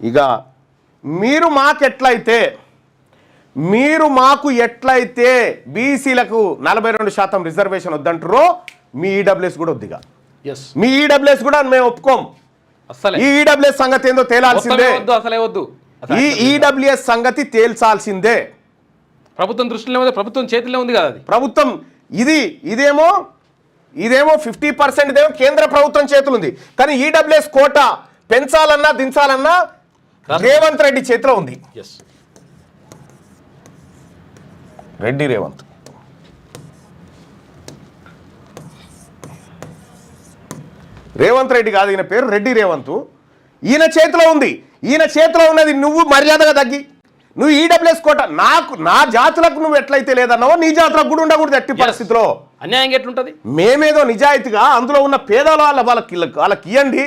ఇక మీరు మాకు ఎట్లయితే బీసీలకు 42% రిజర్వేషన్ వద్దంటారో మీ ఈడబ్ల్యూఎస్ కూడా వద్దిగా. మీ ఈడబ్ల్యూఎస్ కూడా మేము ఒప్పుకోం. ఈ ఈడబ్ల్యూఎస్ సంగతి ఏందో తేలాల్సిందే. ఈ ఈడబ్ల్యూఎస్ సంగతి తేల్చాల్సిందే. ప్రభుత్వం దృష్టిలో ఉంది, ప్రభుత్వం చేతిలో ఉంది కదా. అది ప్రభుత్వం ఇదేమో 50% ఇదేమో కేంద్ర ప్రభుత్వం చేతులు ఉంది. కానీ ఈడబ్ల్యూఎస్ కోట పెంచాలన్నా దించాలన్నా రేవంత్ రెడ్డి చేతిలో ఉంది. రేవంత్ రెడ్డి కాదు ఈయన పేరు, రెడ్డి రేవంత్. ఈయన చేతిలో ఉంది. ఈయన చేతిలో ఉన్నది నువ్వు మర్యాదగా తగ్గి నువ్వు ఈడబ్ల్యూఎస్ కోట నా జాతులకు నువ్వు ఎట్లయితే లేదన్నావో నీ జాతులకు కూడా ఉండకూడదు. ఎట్టి పరిస్థితిలో అన్యాయం ఎట్లుంటది? మేమేదో నిజాయితీగా అందులో ఉన్న పేదవాళ్ళ వాళ్ళకి ఇవ్వండి,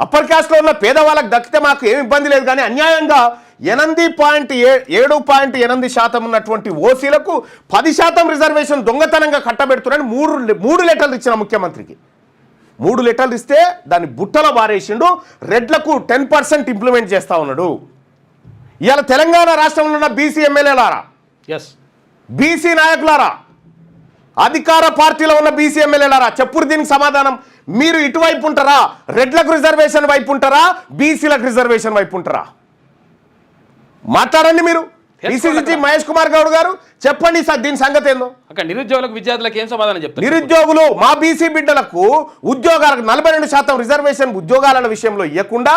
అప్పర్ క్యాస్ట్ లో ఉన్న పేదవాళ్ళకి దక్కితే మాకు ఏమి ఇబ్బంది లేదు. కానీ అన్యాయంగా 8.8% ఉన్నటువంటి ఓసీలకు 10% రిజర్వేషన్ దొంగతనంగా కట్టబెడుతున్నారని 3 లెటర్లు ఇచ్చిన ముఖ్యమంత్రికి. 3 లెటర్లు ఇస్తే దాన్ని బుట్టలో బారేసిండు. రెడ్లకు 10% ఇంప్లిమెంట్ చేస్తా ఉన్నాడు. ఇవాళ తెలంగాణ రాష్ట్రంలో ఉన్న బీసీ ఎమ్మెల్యేలారా, బీసీ నాయకులారా, అధికార పార్టీలో ఉన్న బీసీ ఎమ్మెల్యేలారా, చెప్పురు దీనికి సమాధానం. మీరు ఇటువైపు ఉంటారా? రెడ్లకు రిజర్వేషన్ వైపు ఉంటారా? బీసీలకు రిజర్వేషన్ వైపు ఉంటారా? మాట్లాడండి మీరు. పిసిసి మహేష్ కుమార్ గౌడ్ గారు చెప్పండి సార్ దీని సంగతి ఏందో. అక్కడ నిరుద్యోగులకు విద్యార్థులకు ఏం సమాధానం చెప్తారు? నిరుద్యోగులు మా బీసీ బిడ్డలకు ఉద్యోగాలకు 42% రిజర్వేషన్ ఉద్యోగాల విషయంలో ఇవ్వకుండా,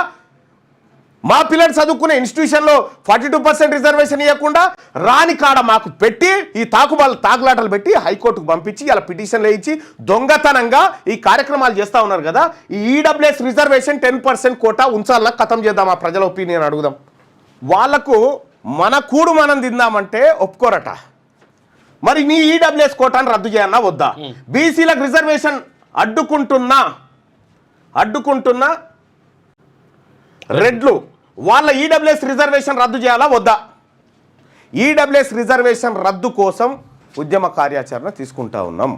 మా పిల్లలు చదువుకునే ఇన్స్టిట్యూషన్లో 42% రిజర్వేషన్ ఇవ్వకుండా రాని కాడ మాకు పెట్టి ఈ తాకులాటలు పెట్టి హైకోర్టుకు పంపించి ఇలా పిటిషన్లు వేయించి దొంగతనంగా ఈ కార్యక్రమాలు చేస్తూ ఉన్నారు కదా. ఈ ఈడబ్ల్యూఎస్ రిజర్వేషన్ 10% కోటా ఉంచాలన్నా ఖతం చేద్దాం. ఆ ప్రజల ఒపీనియన్ అడుగుదాం. వాళ్లకు మన కూడు మనం తిందామంటే ఒప్పుకోరట. మరి నీ ఈడబ్ల్యూఎస్ కోటాను రద్దు చేయన్నా వద్దా? బీసీలకు రిజర్వేషన్ అడ్డుకుంటున్నా రెడ్లు వాళ్ళ ఈడబ్ల్యూఎస్ రిజర్వేషన్ రద్దు చేయాలా వద్దా? ఈడబ్ల్యూఎస్ రిజర్వేషన్ రద్దు కోసం ఉద్యమ కార్యాచరణ తీసుకుంటా ఉన్నాం.